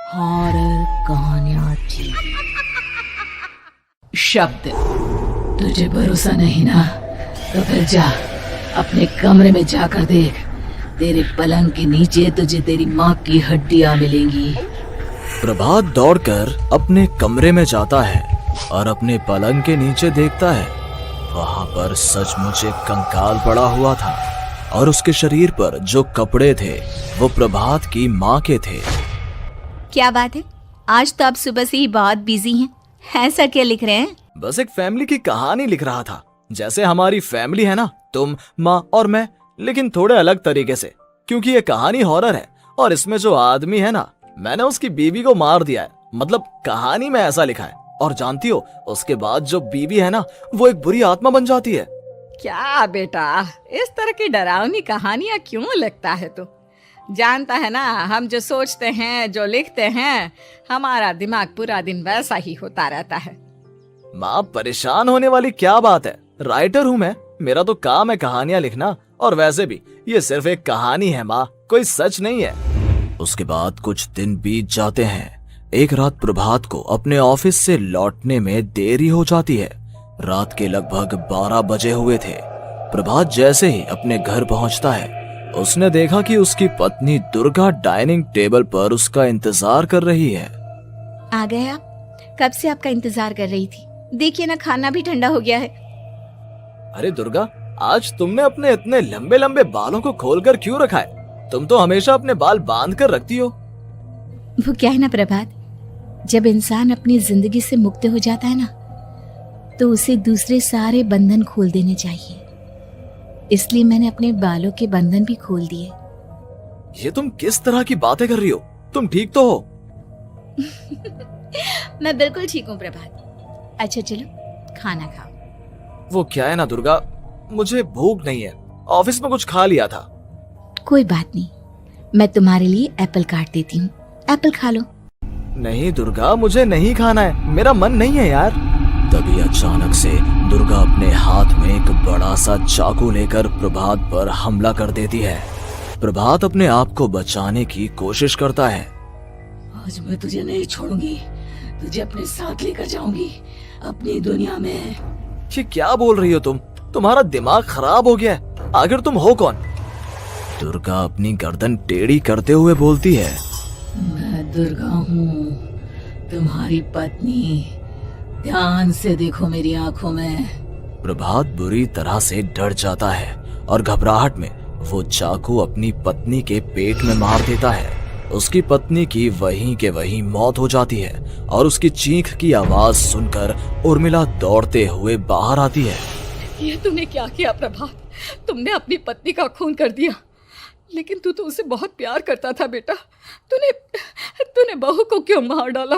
Horror कहानियां थी। शब्द, तुझे भरोसा नहीं ना, तो फिर जा अपने कमरे में जाकर देख। तेरे पलंग के नीचे तुझे तेरी माँ की हड्डियां मिलेंगी। प्रभात दौड़कर अपने कमरे में जाता है और अपने पलंग के नीचे देखता है। वहां पर सचमुच एक कंकाल पड़ा हुआ था और उसके शरीर पर जो कपड़े थे वो प्रभात की माँ के थे। क्या बात है, आज तो आप सुबह से ही बहुत बिजी हैं। ऐसा क्या लिख रहे हैं? बस एक फैमिली की कहानी लिख रहा था। जैसे हमारी फैमिली है ना, तुम, माँ और मैं, लेकिन थोड़े अलग तरीके से, क्योंकि ये कहानी हॉरर है और इसमें जो आदमी है ना, मैंने उसकी बीवी को मार दिया है। मतलब कहानी में ऐसा लिखा है। और जानती हो, उसके बाद जो बीवी है ना, वो एक बुरी आत्मा बन जाती है। क्या बेटा, इस तरह की डरावनी कहानियां क्यों लिखता है तू? जानता है ना, हम जो सोचते हैं, जो लिखते हैं, हमारा दिमाग पूरा दिन वैसा ही होता रहता है। माँ, परेशान होने वाली क्या बात है? राइटर हूँ मैं, मेरा तो काम है कहानियां लिखना। और वैसे भी ये सिर्फ एक कहानी है माँ, कोई सच नहीं है। उसके बाद कुछ दिन बीत जाते हैं। एक रात प्रभात को अपने ऑफिस से लौटने में देरी हो जाती है। रात के लगभग 12 बजे हुए थे। प्रभात जैसे ही अपने घर पहुंचता है, उसने देखा कि उसकी पत्नी दुर्गा डाइनिंग टेबल पर उसका इंतजार कर रही है। आ गए आप? कब से आपका इंतजार कर रही थी। देखिए ना, खाना भी ठंडा हो गया है। अरे दुर्गा, आज तुमने अपने इतने लंबे लंबे बालों को खोलकर क्यों रखा है? तुम तो हमेशा अपने बाल बांध कर रखती हो। वो क्या है ना प्रभात, जब इंसान अपनी जिंदगी से मुक्त हो जाता है ना, तो उसे दूसरे सारे बंधन खोल देने चाहिए। इसलिए मैंने अपने बालों के बंधन भी खोल दिए। ये तुम किस तरह की बातें कर रही हो? तुम ठीक तो हो? मैं बिल्कुल ठीक हूँ प्रभात। अच्छा चलो खाना खाओ। वो क्या है ना दुर्गा, मुझे भूख नहीं है। ऑफिस में कुछ खा लिया था। कोई बात नहीं, मैं तुम्हारे लिए एप्पल काट देती हूँ, एप्पल खा लो। नहीं दुर्गा, मुझे नहीं खाना है, मेरा मन नहीं है यार। तभी अचानक से दुर्गा अपने हाथ में एक बड़ा सा चाकू लेकर प्रभात पर हमला कर देती है। प्रभात अपने आप को बचाने की कोशिश करता है। आज मैं तुझे नहीं छोड़ूंगी, तुझे अपने साथ लेकर जाऊंगी अपनी दुनिया में। ये क्या बोल रही हो तुम? तुम्हारा दिमाग खराब हो गया है। आखिर तुम हो कौन? दुर्गा अपनी गर्दन टेढ़ी करते हुए बोलती है। मैं दुर्गा हूँ, तुम्हारी पत्नी। ध्यान से देखो मेरी आंखों में। प्रभात बुरी तरह से डर जाता है और घबराहट में वो चाकू अपनी पत्नी के पेट में मार देता है। उसकी पत्नी की वहीं के वहीं मौत हो जाती है और उसकी चीख की आवाज सुनकर उर्मिला दौड़ते हुए बाहर आती है। ये तूने क्या किया प्रभात? तुमने अपनी पत्नी का खून कर दिया। लेकिन तू तो उसे बहुत प्यार करता था बेटा। तूने बहू को क्यों मार डाला?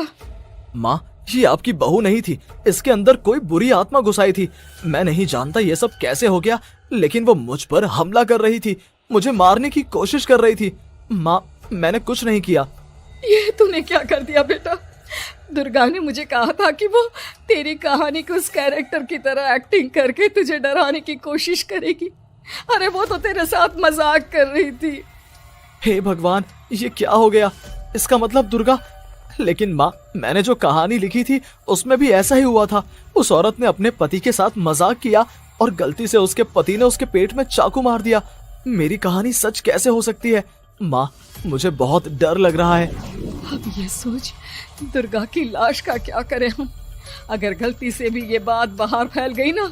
माँ, ये आपकी बहू नहीं थी, इसके अंदर कोई बुरी आत्मा घुसाई थी। मैं नहीं जानता ये सब कैसे हो गया, लेकिन वो मुझ पर हमला कर रही थी, मुझे मारने की कोशिश कर रही थी। माँ, मैंने कुछ नहीं किया। ये तूने क्या कर दिया बेटा? दुर्गा ने मुझे कहा था कि वो तेरी कहानी को उस कैरेक्टर की तरह एक्टिंग करके तुझे डराने की कोशिश करेगी। अरे वो तो तेरे साथ मजाक कर रही थी। हे भगवान, ये क्या हो गया? इसका मतलब दुर्गा। लेकिन माँ, मैंने जो कहानी लिखी थी उसमें भी ऐसा ही हुआ था। उस औरत ने अपने पति के साथ मजाक किया और गलती से उसके पति ने उसके पेट में चाकू मार दिया। मेरी कहानी सच कैसे हो सकती है? माँ, मुझे बहुत डर लग रहा है। अब ये सोच, दुर्गा की लाश का क्या करें हम? अगर गलती से भी ये बात बाहर फैल गई ना,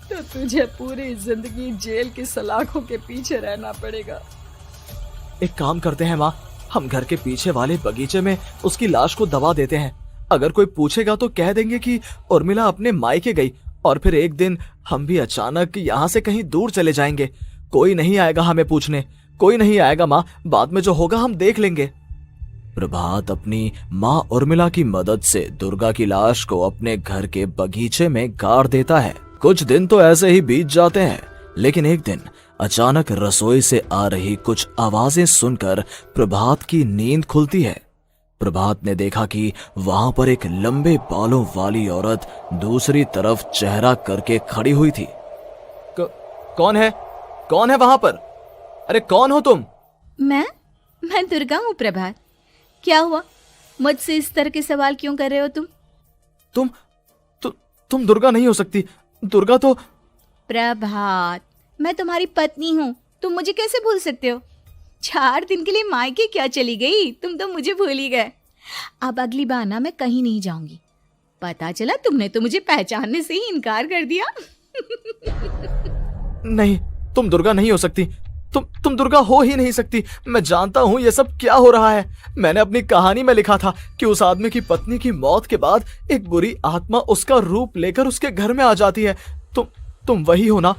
तो तुझे पूरी जिंदगी जेल की सलाखों के पीछे रहना पड़ेगा। एक काम करते हैं माँ, हम घर के पीछे वाले बगीचे में उसकी लाश को दबा देते हैं। अगर कोई पूछेगा तो कह देंगे कि उर्मिला अपने मायके गई और फिर एक दिन हम भी अचानक यहाँ से कहीं दूर चले जाएंगे। कोई नहीं आएगा हमें पूछने, कोई नहीं आएगा माँ, बाद में जो होगा हम देख लेंगे। प्रभात अपनी माँ उर्मिला की मदद से दुर्गा की लाश को अपने घर के बगीचे में गाड़ देता है। कुछ दिन तो ऐसे ही बीत जाते हैं, लेकिन एक दिन अचानक रसोई से आ रही कुछ आवाजें सुनकर प्रभात की नींद खुलती है। प्रभात ने देखा कि वहां पर एक लंबे बालों वाली औरत दूसरी तरफ चेहरा करके खड़ी हुई थी। कौन है? कौन है वहां पर? अरे कौन हो तुम? मैं दुर्गा हूँ प्रभात। क्या हुआ? मुझसे इस तरह के सवाल क्यों कर रहे हो तुम? तुम दुर्गा नहीं हो सकती। दुर्गा तो प्रभात, मैं तुम्हारी पत्नी हूँ, तुम मुझे कैसे भूल सकते हो? 4 दिन के लिए मायके क्या चली गई, तुम तो मुझे भूल ही गए। अब अगली बार ना मैं कहीं नहीं जाऊंगी। पता चला तुमने तो मुझे पहचानने से ही इनकार कर दिया। नहीं, तुम दुर्गा नहीं हो सकती। तुम दुर्गा हो ही नहीं सकती। मैं जानता हूँ ये सब क्या हो रहा है। मैंने अपनी कहानी में लिखा था कि उस आदमी की पत्नी की मौत के बाद एक बुरी आत्मा उसका रूप लेकर उसके घर में आ जाती है। तुम वही हो ना?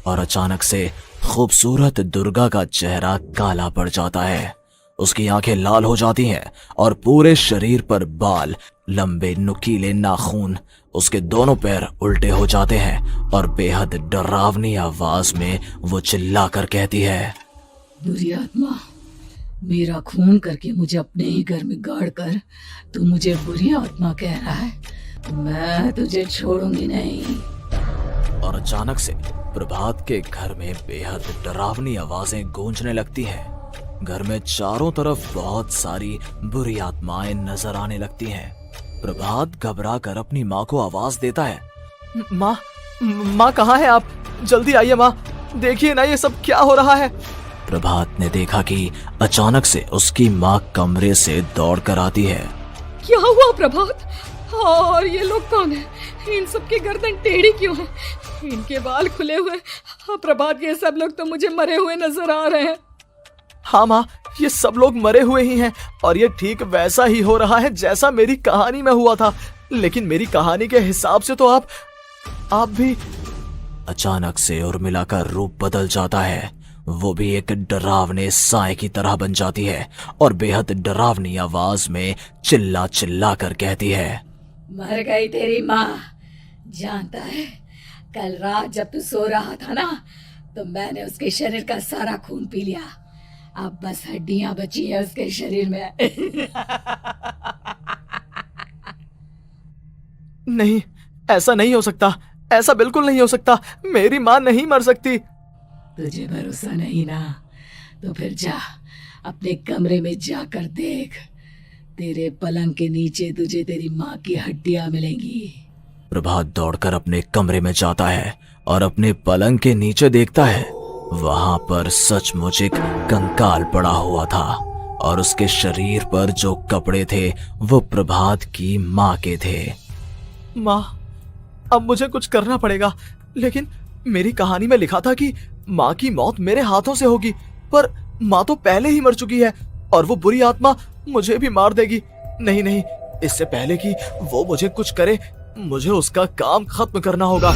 और अचानक से खूबसूरत दुर्गा का चेहरा काला पड़ जाता है। उसकी आंखें लाल हो जाती हैं और पूरे शरीर पर बाल, लंबे नुकीले नाखून, उसके दोनों पैर उल्टे हो जाते हैं और बेहद डरावनी आवाज में वो चिल्लाकर कहती है, बुरी आत्मा, मेरा खून करके मुझे अपने ही घर में गाड़ कर तू मुझे बुरी आत्मा कह रहा है? मैं तुझे छोड़ूंगी नहीं। और अचानक से प्रभात के घर में बेहद डरावनी आवाजें गूंजने लगती हैं। घर में चारों तरफ बहुत सारी बुरी आत्माएं नजर आने लगती हैं। प्रभात घबरा कर अपनी माँ को आवाज देता है, माँ कहाँ है आप? जल्दी आइए माँ, देखिए ना ये सब क्या हो रहा है। प्रभात ने देखा कि अचानक से उसकी माँ कमरे से दौड़ कर आती है। क्या हुआ प्रभात? और ये लोग कौन है? इन सब की गर्दन टेढ़ी क्यों है? इनके बाल खुले हुए। प्रभात, ये सब लोग तो मुझे मरे हुए नजर आ रहे हैं। हाँ माँ, ये सब लोग मरे हुए ही हैं और ये ठीक वैसा ही हो रहा है जैसा मेरी कहानी में हुआ था। लेकिन मेरी कहानी के हिसाब से तो आप भी। अचानक से उर्मिला का रूप बदल जाता है। वो भी एक डरावने साए की तरह बन जाती है और बेहद डरावनी आवाज में चिल्ला चिल्ला कर कहती है, मर गई तेरी माँ। जानता है, कल रात जब तू सो रहा था ना, तो मैंने उसके शरीर का सारा खून पी लिया। अब बस हड्डियां बची है उसके शरीर में। नहीं, ऐसा नहीं हो सकता। ऐसा बिल्कुल नहीं हो सकता। मेरी माँ नहीं मर सकती। तुझे भरोसा नहीं ना? तो फिर जा, अपने कमरे में जाकर देख। तेरे पलंग के नीचे तुझे तेरी माँ की हड्डियां मिलेंगी। प्रभात दौड़कर अपने कमरे में जाता है और अपने पलंग के नीचे देखता है। वहां पर सचमुच एक कंकाल पड़ा हुआ था और उसके शरीर पर जो कपड़े थे वो प्रभात की माँ के थे। माँ, अब मुझे कुछ करना पड़ेगा। लेकिन मेरी कहानी में लिखा था कि माँ की मौत मेरे हाथों से होगी, पर माँ तो पहले ही मर चुकी है और वो बुरी आत्मा मुझे भी मार देगी। नहीं नहीं, इससे पहले कि वो मुझे कुछ करे, मुझे उसका काम खत्म करना होगा।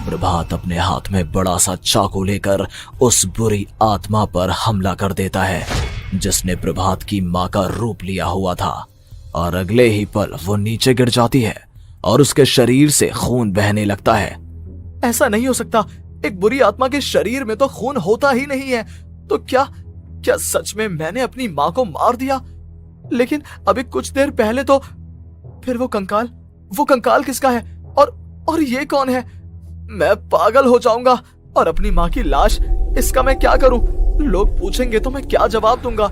प्रभात अपने हाथ में बड़ा सा चाकू लेकर उस बुरी आत्मा पर हमला कर देता है जिसने प्रभात की माँ का रूप लिया हुआ था, और अगले ही पल वो नीचे गिर जाती है और उसके शरीर से खून बहने लगता है। ऐसा नहीं हो सकता। एक बुरी आत्मा के शरीर में तो खून होता ही नहीं है। तो क्या सच में मैंने अपनी माँ को मार दिया? लेकिन अभी कुछ देर पहले तो फिर वो कंकाल किसका है? और ये कौन है? मैं पागल हो जाऊंगा। और अपनी माँ की लाश, इसका मैं क्या करूं? लोग पूछेंगे तो मैं क्या जवाब दूंगा?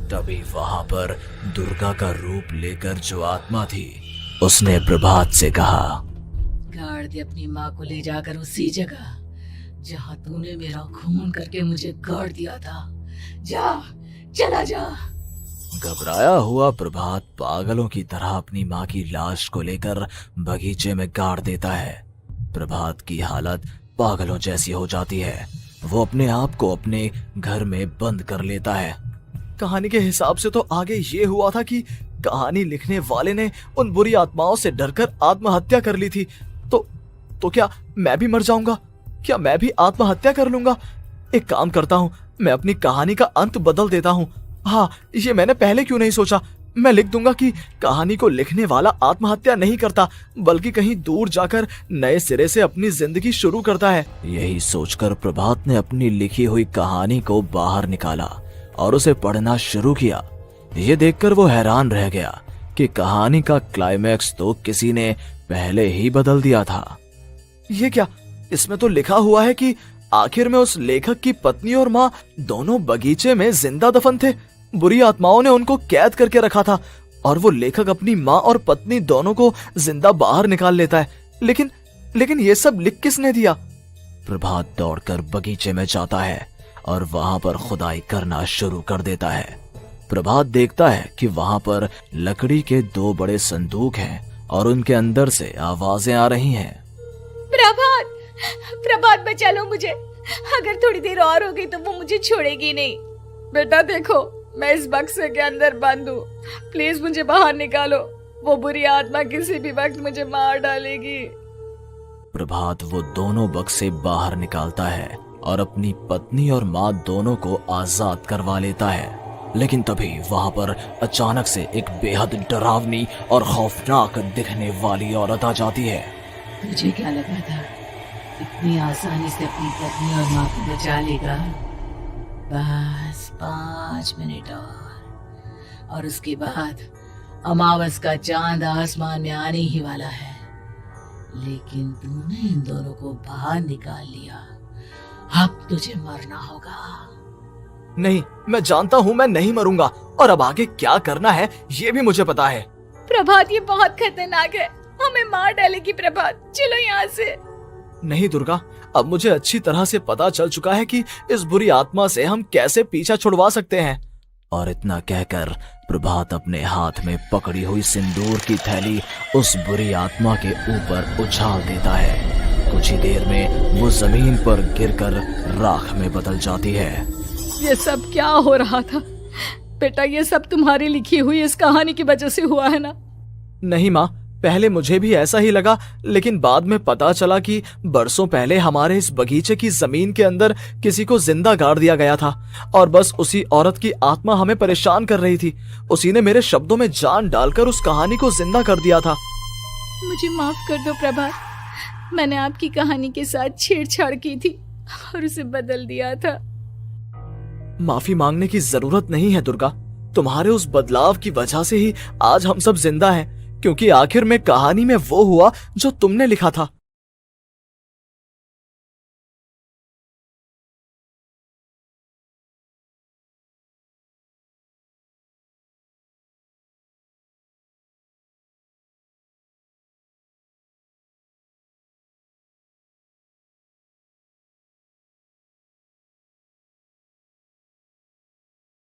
तभी वहां पर दुर्गा का रूप लेकर जो आत्मा थी उसने प्रभात से कहा, गाड़ दे अपनी माँ को ले जाकर उसी जगह जहाँ तूने मेरा खून करके मुझे गाड़ दिया था। जा, चला जा। घबराया हुआ प्रभात पागलों की तरह अपनी माँ की लाश को लेकर बगीचे में गाड़ देता है। प्रभात की हालत पागलों जैसी हो जाती है। वो अपने आप को अपने घर में बंद कर लेता है। कहानी के हिसाब से तो आगे ये हुआ था कि कहानी लिखने वाले ने उन बुरी आत्माओं से डरकर आत्महत्या कर ली थी। तो क्या मैं भी मर जाऊंगा? क्या मैं भी आत्महत्या कर लूंगा? एक काम करता हूँ, मैं अपनी कहानी का अंत बदल देता हूँ। हाँ, ये मैंने पहले क्यों नहीं सोचा। मैं लिख दूंगा कि कहानी को लिखने वाला आत्महत्या नहीं करता, बल्कि कहीं दूर जाकर नए सिरे से अपनी जिंदगी शुरू करता है। यही सोचकर प्रभात ने अपनी लिखी हुई कहानी को बाहर निकाला और उसे पढ़ना शुरू किया। ये देखकर वो हैरान रह गया कि कहानी का क्लाइमैक्स तो किसी ने पहले ही बदल दिया था। ये क्या? इसमें तो लिखा हुआ है कि आखिर में उस लेखक की पत्नी और माँ दोनों बगीचे में जिंदा दफन थे। बुरी आत्माओं ने उनको कैद करके रखा था और वो लेखक अपनी माँ और पत्नी दोनों को जिंदा बाहर निकाल लेता है। लेकिन ये सब लिख किसने दिया? प्रभात दौड़कर बगीचे में जाता है और वहां पर खुदाई करना शुरू कर देता है। प्रभात देखता है कि वहां पर लकड़ी के 2 बड़े संदूक हैं और उनके अंदर से आवाजें आ रही हैं। प्रभात, प्रभात बचा लो मुझे, अगर थोड़ी देर और हो गई तो वो मुझे छोड़ेगी नहीं। बेटा देखो, मैं इस बक्से के अंदर बंद हूँ, प्लीज मुझे बाहर निकालो, वो बुरी आत्मा किसी भी वक्त मुझे मार डालेगी। प्रभात वो दोनों बक्से बाहर निकालता है और अपनी पत्नी और माँ दोनों को आजाद करवा लेता है। लेकिन तभी वहां पर अचानक से एक बेहद डरावनी और खौफनाक दिखने वाली औरत आ जाती है। तुझे क्या लगा था इतनी आसानी से अपनी पत्नी और माँ को बचा लेगा? बस 5 मिनट और उसके बाद अमावस का चांद आसमान में आने ही वाला है। लेकिन तूने इन दोनों को बाहर निकाल लिया, अब तुझे मरना होगा। नहीं, मैं जानता हूँ मैं नहीं मरूंगा, और अब आगे क्या करना है ये भी मुझे पता है। प्रभात, ये बहुत खतरनाक है, हमें मार डालेगी। प्रभात, चलो यहाँ से। नहीं दुर्गा, अब मुझे अच्छी तरह से पता चल चुका है कि इस बुरी आत्मा से हम कैसे पीछा छुड़वा सकते हैं। और इतना कहकर प्रभात अपने हाथ में पकड़ी हुई सिंदूर की थैली उस बुरी आत्मा के ऊपर उछाल देता है। कुछ ही देर में वो जमीन पर गिरकर राख में बदल जाती है। ये सब क्या हो रहा था बेटा? ये सब तुम्हारी लिखी हुई इस कहानी की वजह से हुआ है ना? नहीं माँ, पहले मुझे भी ऐसा ही लगा, लेकिन बाद में पता चला कि बरसों पहले हमारे इस बगीचे की जमीन के अंदर किसी को जिंदा गाड़ दिया गया था और बस उसी औरत की आत्मा हमें परेशान कर रही थी। उसी ने मेरे शब्दों में जान डालकर उस कहानी को जिंदा कर दिया था। मुझे माफ कर दो प्रभात, मैंने आपकी कहानी के साथ छेड़छाड़ की थी और उसे बदल दिया था। माफी मांगने की जरूरत नहीं है दुर्गा, तुम्हारे उस बदलाव की वजह से ही आज हम सब जिंदा हैं, क्योंकि आखिर में कहानी में वो हुआ जो तुमने लिखा था।